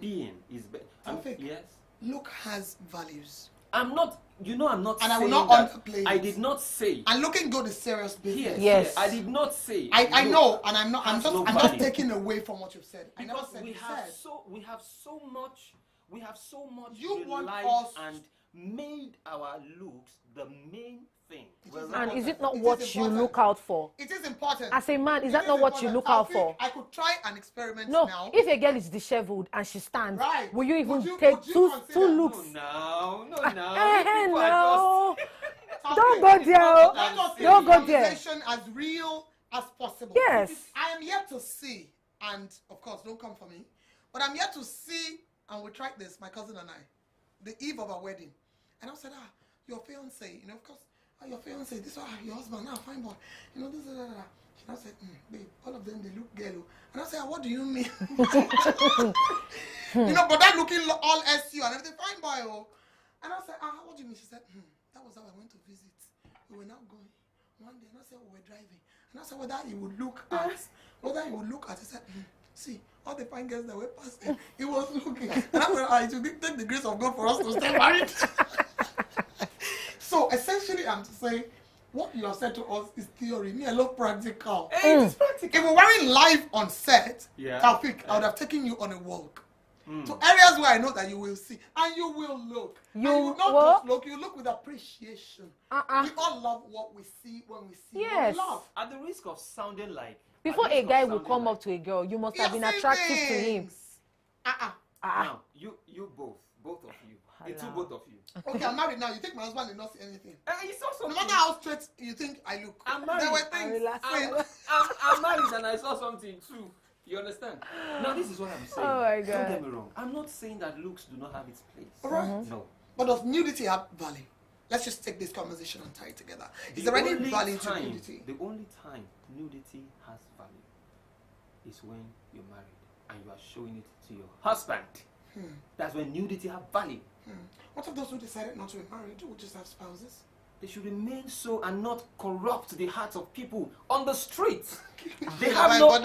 Speaker 3: Being is better.
Speaker 1: Taufik.
Speaker 3: Yes.
Speaker 1: look has values.
Speaker 3: I'm not. I'm not.
Speaker 1: And I
Speaker 3: saying
Speaker 1: will not
Speaker 3: that.
Speaker 1: underplay
Speaker 3: I
Speaker 1: it.
Speaker 3: did not say.
Speaker 1: And looking good is serious business.
Speaker 2: Yes.
Speaker 3: I did not say.
Speaker 1: I
Speaker 3: look
Speaker 1: know, and I'm not. I'm
Speaker 3: has
Speaker 1: just.
Speaker 3: no
Speaker 1: I'm just
Speaker 3: value.
Speaker 1: taking away from what you've said. I never
Speaker 3: Because
Speaker 1: said
Speaker 3: we
Speaker 1: you
Speaker 3: have
Speaker 1: said.
Speaker 3: so much
Speaker 1: You want
Speaker 3: relied
Speaker 1: us-
Speaker 3: and made our looks the main thing.
Speaker 2: And is it not
Speaker 1: It is
Speaker 2: what you
Speaker 1: important.
Speaker 2: look out for?
Speaker 1: It is important.
Speaker 2: As a man, is
Speaker 1: It
Speaker 2: that not what you
Speaker 1: important.
Speaker 2: look out
Speaker 1: Taufik,
Speaker 2: for?
Speaker 1: I could try an experiment
Speaker 2: No,
Speaker 1: now.
Speaker 2: if a girl is disheveled and she stands,
Speaker 1: Right.
Speaker 2: will you even
Speaker 1: Would you-
Speaker 2: take
Speaker 1: would you
Speaker 2: two
Speaker 1: consider-
Speaker 2: looks?
Speaker 3: No.
Speaker 2: Eh,
Speaker 3: People are
Speaker 2: no.
Speaker 1: Taufik,
Speaker 2: Don't go there.
Speaker 1: Let us take
Speaker 2: Don't
Speaker 1: the
Speaker 2: go there.
Speaker 1: conversation as real as possible.
Speaker 2: Yes.
Speaker 1: I am yet to see, and of course, don't come for me, but I'm yet to see, and we tried this, my cousin and I, the eve of our wedding. And I said, your fiance, of course, your fiance, this is your husband, fine boy, this is, She now said, babe, all of them, they look ghetto. And I said, what do you mean? But that looking all SU and everything, fine boy, oh. And I said, what do you mean? She said, that was how I went to visit. We were now going one day, and I said, we were driving. And I said, whether he would look at, he said, see, all the fine girls that were passing, he was looking. And I said, it will take the grace of God for us to stay married. So essentially, I'm to say, what you have said to us is theory. Me, I love practical.
Speaker 3: Hey, it's practical.
Speaker 1: If we weren't live on set,
Speaker 3: Yeah.
Speaker 1: Taufik, I would have taken you on a walk. To areas where I know that you will see. And you will look. And you will not
Speaker 2: what?
Speaker 1: just look, you look with appreciation. We all love what we see when we see
Speaker 2: Yes.
Speaker 1: what we love.
Speaker 3: At the risk of sounding like.
Speaker 2: Before
Speaker 3: at the
Speaker 2: a
Speaker 3: risk
Speaker 2: guy
Speaker 3: of
Speaker 2: will
Speaker 3: sounding
Speaker 2: come
Speaker 3: like-
Speaker 2: up to a girl, you must
Speaker 1: You
Speaker 2: have been
Speaker 1: see
Speaker 2: attractive to him.
Speaker 1: things.
Speaker 3: Now, you both of you. The two
Speaker 2: Hello.
Speaker 3: both of you.
Speaker 1: Okay, I'm married now. You think my husband did not see anything?
Speaker 3: You saw
Speaker 1: No
Speaker 3: something.
Speaker 1: matter how straight you think I look,
Speaker 3: I'm
Speaker 1: there
Speaker 3: married.
Speaker 1: were things.
Speaker 2: relax.
Speaker 3: I'm married and I saw something too. You understand? Now this is what I'm saying.
Speaker 2: Oh my
Speaker 3: Don't
Speaker 2: God.
Speaker 3: get me wrong. I'm not saying that looks do not have its place.
Speaker 1: Right.
Speaker 3: No.
Speaker 1: But does nudity have value? Let's just take this conversation and tie it together. Is
Speaker 3: The
Speaker 1: there any
Speaker 3: only
Speaker 1: value to
Speaker 3: time-
Speaker 1: nudity?
Speaker 3: The only time nudity has value is when you're married and you are showing it to your husband. That's when nudity have value.
Speaker 1: What of those who decided not to be married, who just have spouses?
Speaker 3: they should remain so and not corrupt the hearts of people on the streets. They have no,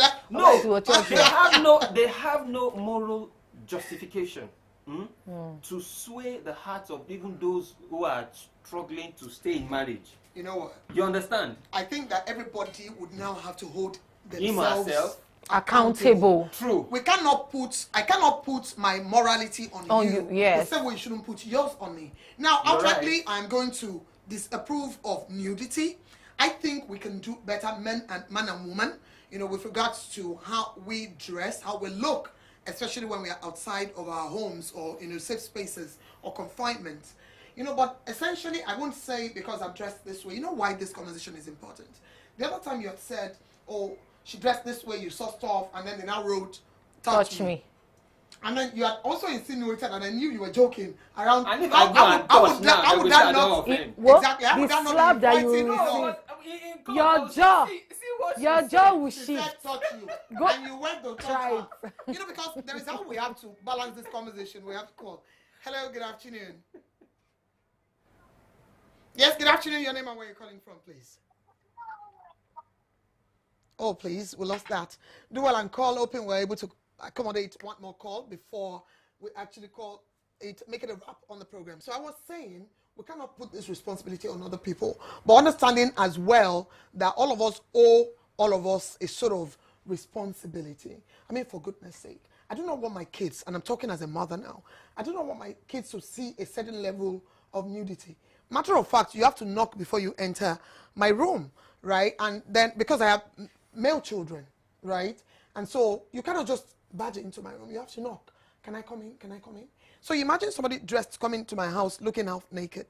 Speaker 3: they have no moral justification to sway the hearts of even those who are struggling to stay in marriage.
Speaker 1: You know what?
Speaker 3: You understand?
Speaker 1: I think that everybody would now have to hold
Speaker 3: Him
Speaker 1: themselves
Speaker 3: herself.
Speaker 2: Accountable.
Speaker 3: True.
Speaker 1: I cannot put my morality on you.
Speaker 2: Yes.
Speaker 1: The same way you shouldn't put yours on me. Now,
Speaker 3: You're
Speaker 1: outrightly,
Speaker 3: right.
Speaker 1: I'm going to disapprove of nudity. I think we can do better, man and woman, you know, with regards to how we dress, how we look, especially when we are outside of our homes or in safe spaces or confinement. You know, but essentially, I won't say because I'm dressed this way. You know why this conversation is important? The other time you had said, oh, she dressed this way, you saw stuff, and then they now wrote, touch me. And then you had also insinuated, and I knew you were joking around.
Speaker 3: And if
Speaker 1: how would that not? Exactly. How would that not be inviting?
Speaker 2: Your jaw will
Speaker 1: She
Speaker 2: shift.
Speaker 1: said touch you,
Speaker 2: Go
Speaker 1: and you went to touch
Speaker 2: try
Speaker 1: her. You know, because there is how we have to balance this conversation. We have to call. Hello, good afternoon. Yes, good afternoon. Your name and where you're calling from, please. Oh, please, we lost that. Do well and call open. We're able to accommodate one more call before we actually call it, make it a wrap on the program. So I was saying we cannot put this responsibility on other people, but understanding as well that all of us owe all of us a sort of responsibility. I mean, for goodness sake, I do not want my kids, and I'm talking as a mother now, I do not want my kids to see a certain level of nudity. Matter of fact, you have to knock before you enter my room, right? And then because I have male children, right? And so you cannot just barge into my room. You have to knock. Can I come in? Can I come in? So you imagine somebody dressed coming to my house looking half naked.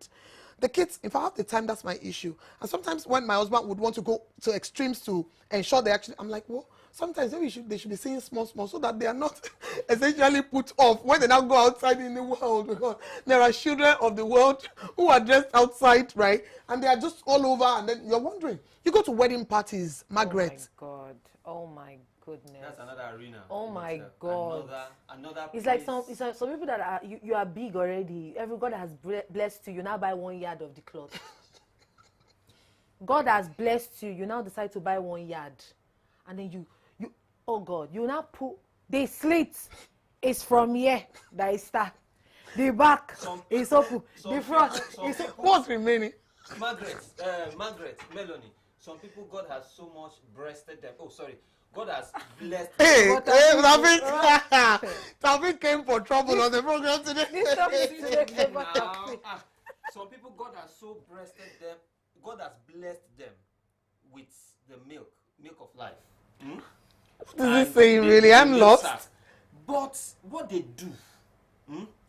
Speaker 1: The kids, if I have the time, that's my issue. And sometimes when my husband would want to go to extremes to ensure they actually, I'm like, well, sometimes maybe they should be seeing small so that they are not essentially put off when they now go outside in the world, because there are children of the world who are dressed outside, right? And they are just all over, and then you're wondering. You go to wedding parties, Margaret.
Speaker 2: Oh my God. Oh my goodness.
Speaker 3: That's another arena.
Speaker 2: Oh my God.
Speaker 3: Another
Speaker 2: It's
Speaker 3: place.
Speaker 2: like some people that are you are big already. Every God has blessed you. You now buy 1 yard of the cloth. God has blessed you. You now decide to buy 1 yard, and then you oh God, you now put the slit is from here that is start. The back is open. The front is
Speaker 1: What's remaining?
Speaker 3: Margaret, Melanie. Some people, God has so much breasted them. Oh, sorry. God has blessed them.
Speaker 1: Hey, Tafik came for trouble on the program today.
Speaker 3: Some people, God has so breasted them. God has blessed them with the milk of life.
Speaker 1: What is he saying, really? I'm lost.
Speaker 3: But what they do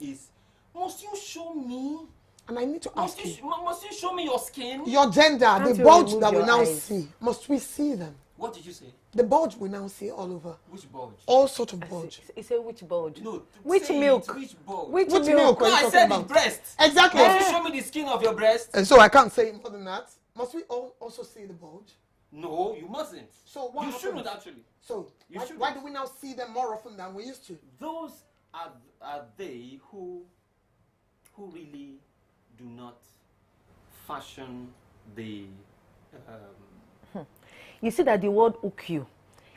Speaker 3: is, must you show me?
Speaker 1: And I need to ask you.
Speaker 3: Must you show me your skin?
Speaker 1: Your gender,
Speaker 2: Can't
Speaker 1: the
Speaker 2: you
Speaker 1: bulge
Speaker 2: remove
Speaker 1: that we
Speaker 2: your
Speaker 1: now
Speaker 2: eyes?
Speaker 1: see, must we see them?
Speaker 3: What did you say?
Speaker 1: The bulge we now see all over.
Speaker 3: Which bulge?
Speaker 1: All sort of bulge.
Speaker 2: He said which bulge?
Speaker 3: No.
Speaker 2: Which
Speaker 3: say
Speaker 2: milk?
Speaker 3: it, which bulge?
Speaker 1: Which milk
Speaker 3: No,
Speaker 1: are you
Speaker 3: I
Speaker 1: talking
Speaker 3: said
Speaker 1: about?
Speaker 3: the breast.
Speaker 1: Exactly.
Speaker 3: Must you show me the skin of your breast?
Speaker 1: And so I can't say more than that. Must we also see the bulge?
Speaker 3: No, you mustn't.
Speaker 1: So what
Speaker 3: You
Speaker 1: happens?
Speaker 3: shouldn't actually.
Speaker 1: So
Speaker 3: You shouldn't.
Speaker 1: why do we now see them more often than we used to?
Speaker 3: Those are they who really do not fashion the
Speaker 2: You see that the word hook you.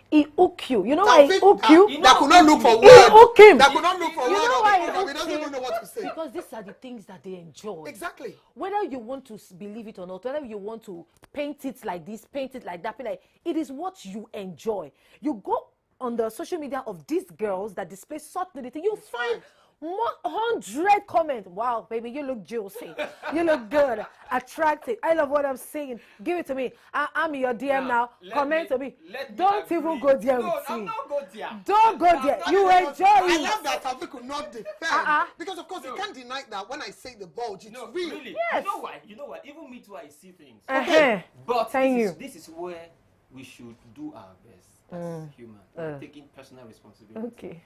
Speaker 2: He hook you. You know why he hook you?
Speaker 1: That could not look for
Speaker 2: He
Speaker 1: words.
Speaker 2: hook him.
Speaker 1: That could not look for
Speaker 2: You
Speaker 1: words.
Speaker 2: know why he
Speaker 1: We
Speaker 2: hook
Speaker 1: don't even
Speaker 2: him?
Speaker 1: know what to say.
Speaker 2: Because these are the things that they enjoy.
Speaker 1: Exactly.
Speaker 2: Whether you want to believe it or not, whether you want to paint it like this, paint it like that, it is what you enjoy. You go on the social media of these girls that display such nudity, you find 100 comments. Wow, baby, you look juicy. You look good, attractive. I love what I'm saying. Give it to me. I'm in your DM now. Comment to me. Don't even go there with
Speaker 3: I'm
Speaker 2: me.
Speaker 3: not go there.
Speaker 2: Don't go there. You enjoy
Speaker 1: I
Speaker 2: it.
Speaker 1: love that Tafik could not defend. Because of course you can't deny that when I say the bulge, it's
Speaker 3: No,
Speaker 1: real.
Speaker 3: really.
Speaker 2: Yes.
Speaker 3: You know what? Even me too, I see things.
Speaker 2: Uh-huh.
Speaker 3: But
Speaker 2: Thank
Speaker 3: this is where we should do our best as humans, taking personal responsibility.
Speaker 2: Okay.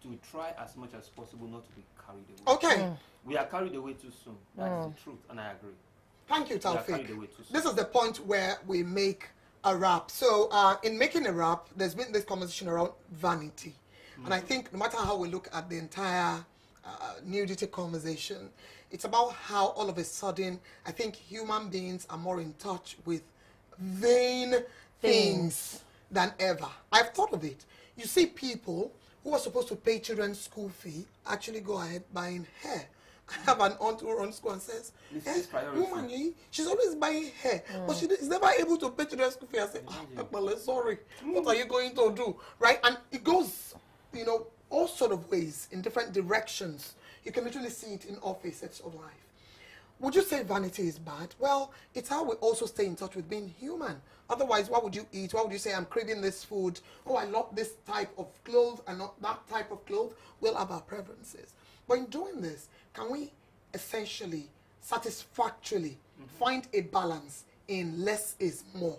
Speaker 3: To try as much as possible not to be carried away.
Speaker 1: Okay.
Speaker 3: We are carried away too soon. That's the truth, and I agree.
Speaker 1: Thank you,
Speaker 3: We are carried
Speaker 1: Tafik.
Speaker 3: away too soon.
Speaker 1: This is the point where we make a wrap. So in making a wrap, there's been this conversation around vanity. And I think no matter how we look at the entire nudity conversation, It's about how all of a sudden, I think human beings are more in touch with vain things than ever. I've thought of it. You see people who are supposed to pay children's school fee actually go ahead buying hair. I have an aunt who runs school and says, woman, she's always buying hair, but she is never able to pay children's school fee. I say, well, sorry, what are you going to do? Right? And it goes, you know, all sort of ways in different directions. You can literally see it in all facets of life. Would you say vanity is bad? Well, it's how we also stay in touch with being human. Otherwise, what would you eat? Why would you say, I'm craving this food? Oh, I love this type of clothes and not that type of clothes. We'll have our preferences. But in doing this, can we essentially, satisfactorily find a balance in less is more?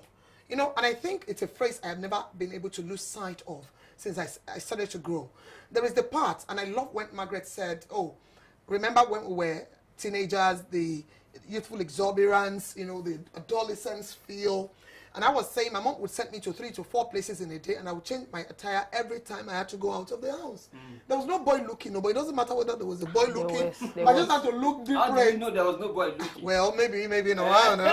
Speaker 1: You know, and I think it's a phrase I have never been able to lose sight of since I started to grow. There is the part, and I love when Margaret said, oh, remember when we were teenagers, the youthful exuberance, you know, the adolescence feel. And I was saying my mom would send me to 3 to 4 places in a day, and I would change my attire every time I had to go out of the house. There was no boy looking, no, but it doesn't matter whether there was a boy looking. I just had to look different.
Speaker 3: How do you know there was no boy looking?
Speaker 1: Well, maybe in a while now.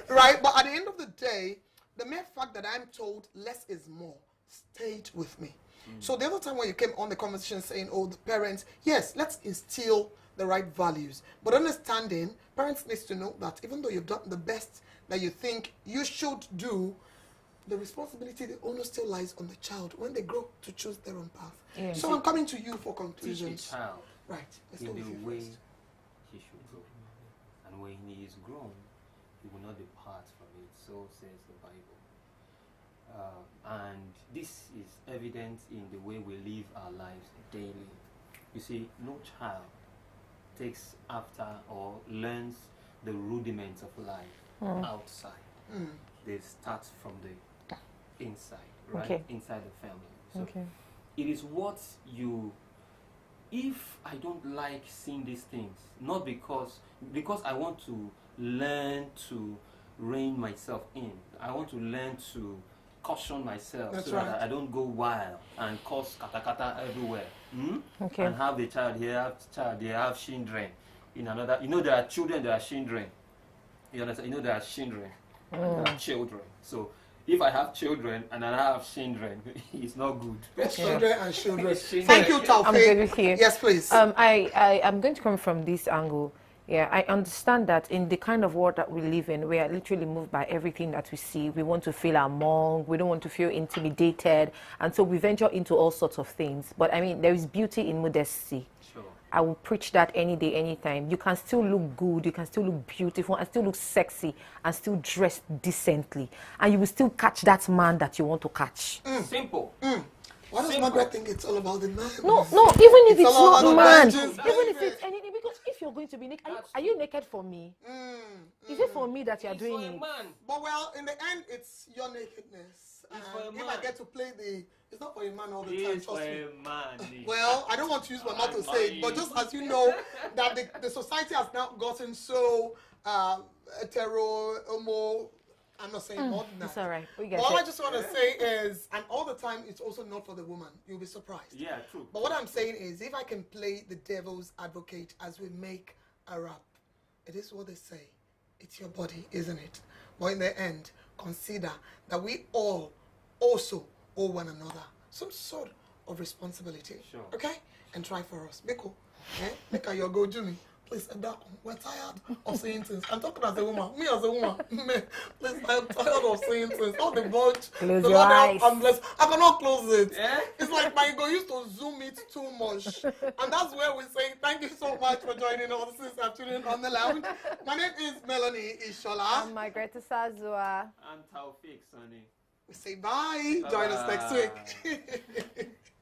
Speaker 1: Right, but at the end of the day, the mere fact that I'm told less is more stayed with me. So the other time when you came on the conversation saying, oh, the parents, yes, let's instill the right values. But understanding, parents need to know that even though you've done the best that you think you should do, the responsibility, the onus still lies on the child when they grow to choose their own path. Yeah. So I'm coming to you for conclusions.
Speaker 3: Teach a child
Speaker 1: right.
Speaker 3: in the way he should grow. And when he is grown, he will not depart from it. So says the Bible. And this is evident in the way we live our lives daily. You see, no child takes after or learns the rudiments of life outside. They start from the inside, right?
Speaker 2: Okay.
Speaker 3: Inside the family. So it is what you, if I don't like seeing these things, not because I want to learn to rein myself in. I want to learn to caution myself. That's so right. That I don't go wild and cause kata everywhere. And have the child here, have children in another. You know, there are children, there are children. You understand? You know, there are children, and there are children. So if I have children and I have children, it's not good.
Speaker 1: Children and children. Thank you, Taufik.
Speaker 2: I'm good with you.
Speaker 1: Yes, please.
Speaker 2: I'm going to come from this angle. Yeah, I understand that in the kind of world that we live in, we are literally moved by everything that we see. We want to feel among, we don't want to feel intimidated, and so we venture into all sorts of things. But I mean, there is beauty in modesty.
Speaker 3: Sure.
Speaker 2: I will preach that any day, anytime. You can still look good, you can still look beautiful, and still look sexy, and still dress decently. And you will still catch that man that you want to catch.
Speaker 3: Simple.
Speaker 1: Why does Margaret think it's all about the man?
Speaker 2: No, even if it's not man,
Speaker 1: even
Speaker 2: if it's anything, because if you're going to be naked, are you naked for me? Is it for me that you're doing it?
Speaker 1: But well, in the end, it's your nakedness. If I get to play it's not for a man all the time.
Speaker 3: For a man.
Speaker 1: Well, I don't want to use my mouth to say it, but just as you know, that the society has now gotten so hetero, homo. I'm not saying more than that.
Speaker 2: It's all right.
Speaker 1: All I just want to say is, and all the time, it's also not for the woman. You'll be surprised.
Speaker 3: Yeah, true.
Speaker 1: But what I'm saying is, if I can play the devil's advocate as we make a rap, it is what they say. It's your body, isn't it? But in the end, consider that we all also owe one another some sort of responsibility.
Speaker 3: Sure.
Speaker 1: Okay? And try for us. Biko, make a your go, Jimmy. Please, we're tired of saying things. I'm talking as a woman. Me as a woman. Please, I'm tired of saying things. All the bunch.
Speaker 2: Close your eyes.
Speaker 1: I'm blessed. I cannot close it.
Speaker 3: Yeah?
Speaker 1: It's like my ego used to zoom it too much. And that's where we say thank you so much for joining us this afternoon on the lounge. My name is Melanie Ishola.
Speaker 2: I'm Margaret Sazua.
Speaker 3: I'm Taufik, Sonny.
Speaker 1: We say bye. Join us next week.